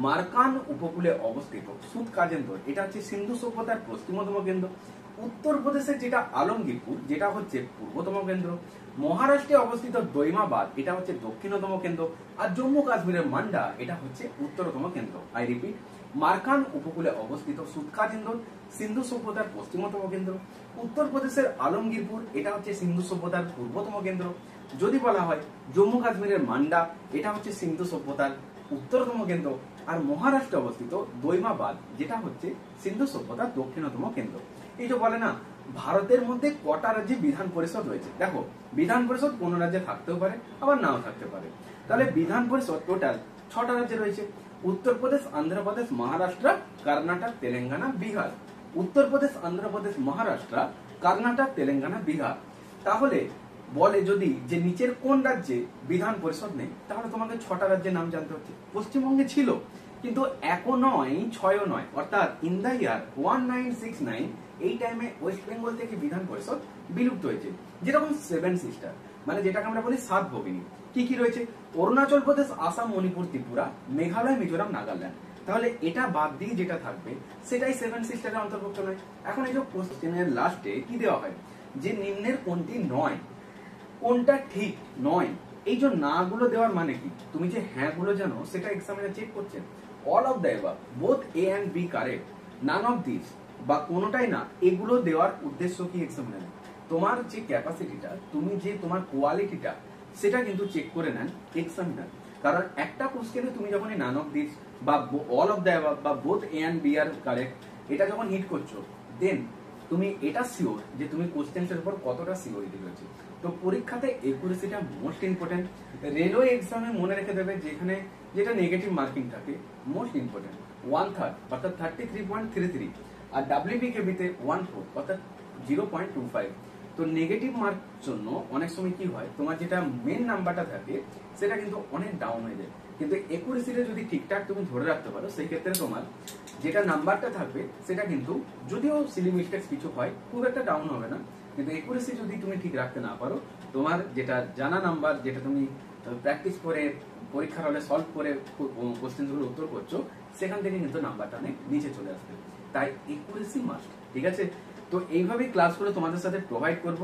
মার্কান উপকূলে অবস্থিত সুত কাজেন্দর, এটা হচ্ছে সিন্ধু সভ্যতার পশ্চিমতম কেন্দ্র। উত্তরপ্রদেশের যেটা আলমগীরপুর, যেটা হচ্ছে পূর্বতম কেন্দ্র। মহারাষ্ট্রে অবস্থিত দৈমাবাদ, এটা হচ্ছে দক্ষিণতম কেন্দ্র। আর জম্মু কাশ্মীরের মান্ডা, এটা হচ্ছে উত্তরতম কেন্দ্র। আই রিপিট, মার্কান উপকূলে অবস্থিত সুতকাজেন্দর সিন্ধু সভ্যতার পশ্চিমতম কেন্দ্র। উত্তরপ্রদেশের আলমগীরপুর, এটা হচ্ছে সিন্ধু সভ্যতার পূর্বতম কেন্দ্র। যদি বলা হয় জম্মু কাশ্মীরের মান্ডা, এটা হচ্ছে সিন্ধু সভ্যতার উত্তরতম কেন্দ্র। আর মহারাষ্ট্রে অবস্থিত দৈমাবাদ, যেটা হচ্ছে সিন্ধু সভ্যতার দক্ষিণতম কেন্দ্র। এই যে বলে না ভারতের মধ্যে কটা রাজ্যে বিধান পরিষদ রয়েছে? দেখো, বিধান পরিষদ কোন রাজ্যে থাকতেও পারে, আবার নাও থাকতে পারে। তাহলে বিধান পরিষদ টোটাল 6টা রাজ্যে রয়েছে। উত্তরপ্রদেশ, অন্ধ্রপ্রদেশ, মহারাষ্ট্র, কর্ণাটক, তেলেঙ্গানা, বিহার। উত্তরপ্রদেশ, অন্ধ্রপ্রদেশ, মহারাষ্ট্র, কর্ণাটক, তেলেঙ্গানা, বিহার। তাহলে বলে যদি যে নিচের কোন রাজ্যে বিধান পরিষদ নেই, তাহলে তোমাকে 6টা রাজ্যের নাম জানতে হচ্ছে। পশ্চিমবঙ্গে ছিল, কিন্তু 1ও নয় 6ও নয়, অর্থাৎ ইন দা ইয়ার 1969 এই টাইমে ওয়েস্ট বেঙ্গল থেকে বিধান পরিষদ বিলুপ্ত হয়েছে। যেরকম 7 সিস্টার, মানে যেটাকে আমরা বলি 7 ভগিনী। কি কি রয়েছে? অরুণাচল প্রদেশ, আসাম, মণিপুর, ত্রিপুরা, মেঘালয়, মিজোরাম, নাগাল্যান্ড। তাহলে এটা বাদ দিয়ে যেটা থাকবে সেটাই 7 সিস্টারের অন্তর্ভুক্ত নয়। এখন এই যে কোশ্চেনের লাস্টে কি দেওয়া হয়, যে নিম্নের কোনটি নয়, কোনটা ঠিক নয়, এই যে না গুলো দেওয়ার মানে কি? তুমি যে হ্যাঁ গুলো জানো সেটা এক্সামিনার চেক করছে। All of the above, both A and B correct, none of this, বা কোনোটাই না, এগুলো দেওয়ার উদ্দেশ্য কি এক্সামিনার? তোমার যে ক্যাপাসিটিটা, তুমি যে তোমার কোয়ালিটিটা, সেটা কিন্তু চেক করে নেন এক্সামিনার। কারণ একটা কোশ্চেনে তুমি যখনই নান অফ দিস বা অল অফ দ্য এবাভ বা both A and B are correct, এটা যখন হিট করছো, দেন তুমি এটা শিওর যে তুমি কোশ্চেনটার উপর কতটা সিওরিটি রয়েছে। তো পরীক্ষাতে একুরেসিটা মোস্ট ইম্পর্টেন্ট। রেলওয়ে এক্সামে মনে রেখে দেবে যেখানে যেটা নেগেটিভ মার্কিং থাকে, মোস্ট ইম্পর্টেন্ট 1/3 অর্থাৎ 33.33, আর ডাব্লিউবিকেবিতে 1/4 অর্থাৎ 0.25। তো নেগেটিভ মার্ক জন্য অনেক সময় কি হয়, তোমার যেটা মেন নাম্বারটা থাকে সেটা কিন্তু অনেক ডাউন হয়ে যায়। কিন্তু একুরেসিটা যদি ঠিকঠাক তুমি ধরে রাখতে পারো, সেই ক্ষেত্রে তোমার যেটা নাম্বারটা থাকবে সেটা কিন্তু, যদিও সিলি মিস্টেক্স কিছু হয়, খুব একটা ডাউন হবে না। কিন্তু একুরেসি যদি তুমি ঠিক রাখতে না পারো, তোমার যেটা জানা নাম্বার, যেটা তুমি প্র্যাকটিস করে পরীক্ষার হলে সলভ করে কোশ্চেনগুলো উত্তর করছো, সেখান থেকে কিন্তু নাম্বারটা অনেক নিচে চলে আসবে। তাই একুরেসি মাস্ট। ঠিক আছে, তো এইভাবেই ক্লাসগুলো তোমাদের সাথে প্রোভাইড করব।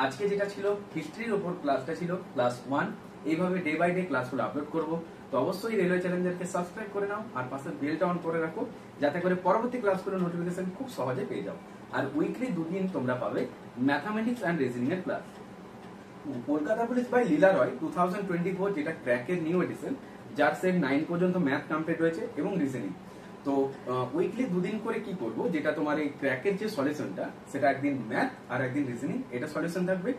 আজকে যেটা ছিল হিস্ট্রির ওপর ক্লাসটা ছিল ক্লাস 1, এইভাবে ডে বাই ডে ক্লাসগুলো আপলোড করবো। তো অবশ্যই রেলওয়ে চ্যালেঞ্জারকে সাবস্ক্রাইব করে নাও আর পাশে বেলটা অন করে রাখো, যাতে করে পরবর্তী ক্লাসগুলোর নোটিফিকেশন খুব সহজে পেয়ে যাও। আর উইকলি 2 দিন তোমরা পাবে ম্যাথামেটিক্স অ্যান্ড রিজনিং এর ক্লাস। কলকাতা পুলিশ বাই লীলা রয় 2024, যেটা ক্র্যাকের নিউ এডিশন, যার সেট 9 পর্যন্ত ম্যাথ কমপ্লিট হয়েছে এবং রিজনিং। তো উইকলি 2 দিন করে কি করব, যেটা তোমার এই ক্র্যাকের যে সলিউশনটা, সেটা একদিন ম্যাথ আর একদিন রিজনিং, এটা সলিউশন থাকবে।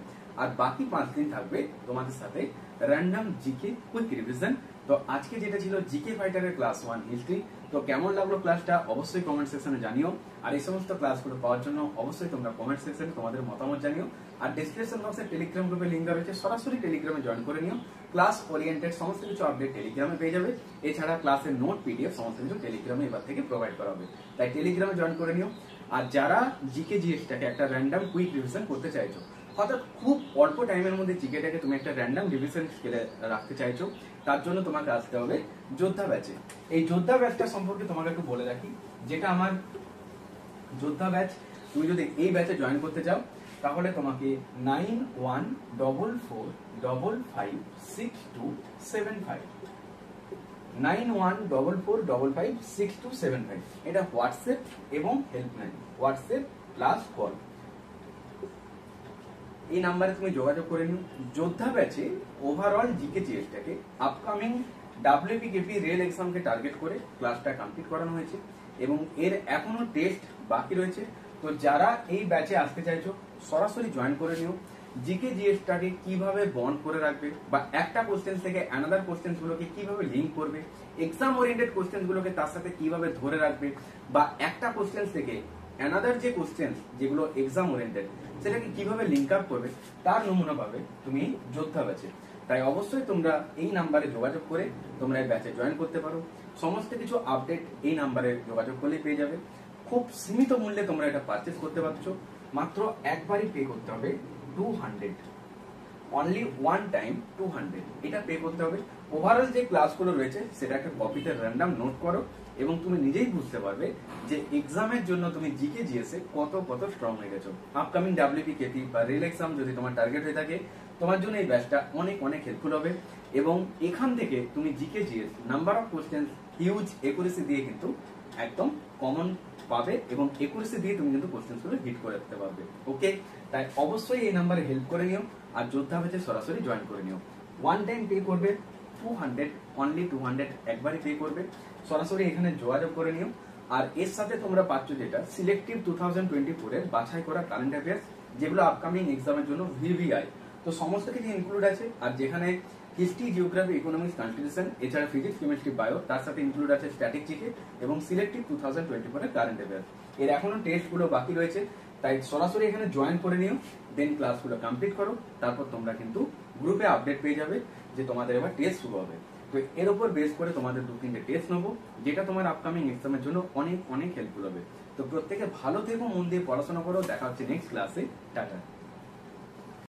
আর বাকি 5 দিন থাকবে তোমাদের সাথে র্যান্ডম জিকে কুইক রিভিশন। তো আজকে যেটা ছিল জিকে ফাইটারের ক্লাস 1 হিস্ট্রি। তো কেমন লাগলো ক্লাসটা অবশ্যই কমেন্ট সেকশনে জানিও। আর এই সমস্ত ক্লাসগুলো পাওয়ার জন্য অবশ্যই তোমরা কমেন্ট সেকশনে তোমাদের মতামত জানিও। আর ডেসক্রিপশন বক্সে টেলিগ্রাম গ্রুপের লিংক দেওয়া রয়েছে, সরাসরি টেলিগ্রামে জয়েন করে নিও। ক্লাস ওরিয়েন্টেড সমস্ত কিছু আপডেট টেলিগ্রামে পেয়ে যাবে। এছাড়া ক্লাসের নোট পিডিএফ সমস্ত কিছু টেলিগ্রামে এবার থেকে প্রোভাইড করা হবে, তাই টেলিগ্রামে জয়েন করে নিও। আর যারা জিকে জিএসটাকে একটা র্যান্ডম কুইক রিভিশন করতে চাইছো, অর্থাৎ খুব অল্প টাইমের মধ্যে জিকেটাকে তুমি একটা র্যান্ডম রিভিশন স্কেলে রাখতে চাইছো, তার জন্য তোমাকে আসতে হবে যোদ্ধা ব্যাচে। এই যোদ্ধা ব্যাচটা সম্পর্কে তোমাকে একটু বলে রাখি, যেটা আমার যোদ্ধা ব্যাচ। তুমি যদি এই ব্যাচে জয়েন করতে চাও, তাহলে তোমাকে 9144556275 9144556275 এটা হোয়াটসঅ্যাপ এবং হেল্পলাইন, হোয়াটসঅ্যাপ প্লাস কল, এই নাম্বারে তুমি যোগাযোগ করে নিও। যোদ্ধা ব্যাচে ওভারঅল জিকে জিএসটাকে আপকামিং ডাব্লিউপিকেপি রেল এক্সামকে টার্গেট করে ক্লাসটা কমপ্লিট করানো হয়েছে এবং এর এখনো টেস্ট বাকি রয়েছে। তো যারা এই ব্যাচে আসতে চাইছো, সরাসরি জয়েন করে নিও। জিকে জিএসটাকে কিভাবে বন্ড করে রাখবে, বা একটা কোশ্চেন থেকে অ্যানাদার কোশ্চেন গুলোকে কিভাবে লিঙ্ক করবে, এক্সাম ওরিয়েন্টেড কোশ্চেন গুলোকে তার সাথে কিভাবে ধরে রাখবে, বা একটা কোশ্চেন থেকে অ্যানাদার যে কোশ্চেন যেগুলো এক্সাম ওরিয়েন্টেড, সেটাকে কিভাবে লিঙ্ক আপ করবে, তার নমুনা পাবে তুমি যোদ্ধা ব্যাচে। তাই অবশ্যই তোমরা এই নাম্বারে যোগাযোগ করে তোমরা এই ব্যাচে জয়েন করতে পারো। সমস্ত কিছু আপডেট এই নাম্বারে যোগাযোগ করলে পেয়ে যাবে। খুব সীমিত মূল্যে তোমরা এটা পারচেস করতে পারছো। মাত্র একবারই পে করতে হবে 200, অনলি ওয়ান টাইম 200, এটা পে করতে হবে। ওভারঅল যে ক্লাসগুলো রয়েছে সেটা একটা কপিতে র্যান্ডম নোট করো এবং তুমি নিজেই বুঝতে পারবে যে এক্সামের জন্য তুমি জিকে জিএসে কত স্ট্রং হয়ে গেছো। আপকামিং ডাব্লিউপিকেপি বা রেল এক্সাম যদি তোমার টার্গেট হয়ে থাকে, তোমার জন্য এই ব্যাচটা অনেক হেল্পফুল হবে। এবং এখান থেকে তুমি GK GS number of question huge accuracy দিয়ে কিন্তু একদম কমন পাবে এবং একুরেসি দিয়ে তুমি কিন্তু কোশ্চেনগুলো হিট করে রাখতে পারবে। ওকে, তাই অবশ্যই এই নাম্বারে হেল্প করে নিও আর যোদ্ধা ব্যাচে সরাসরি জয়েন করে নিও। ওয়ান টাইম পে করবে 200, অনলি 200 একবারই পে করবে। সরাসরি এখানে যোগাযোগ করে নিও। আর এর সাথে তোমরা পাচ্ছ যেটা সিলেক্টিভ 2024 এর বাছাই করা কারেন্ট অ্যাফেয়ার্স, যেগুলো আপকামিং এক্সামের জন্য ভিভিআই। তো সমস্ত কিছু ইনক্লুড আছে। আর যেখানে হিস্ট্রি, জিওগ্রাফি, ইকোনমিক্স, কনস্টিটিউশন, এছাড়া ফিজিক্স, কেমিস্ট্রি, বায়ো, তার সাথে ইনক্লুড আছে স্ট্যাটিক জিকে এবং সিলেক্টিভ 2024 এর কারেন্ট অ্যাফেয়ার্স। এর এখনো টেস্ট গুলো বাকি রয়েছে, তাই সরাসরি এখানে জয়েন করে নিও। দেন ক্লাসগুলো কমপ্লিট করো, তারপর তোমরা কিন্তু গ্রুপে আপডেট পেয়ে যাবে যে তোমাদের এবার টেস্ট শুরু হবে। তো এর উপর বেস করে তোমাদের 2-3টে টেস্ট নেবো, যেটা তোমার আপকামিং এক্সামের জন্য অনেক হেল্পফুল হবে। তো প্রত্যেকে ভালো থেকো, মন দিয়ে পড়াশোনা করো। দেখা হচ্ছে নেক্সট ক্লাসে। টাটা।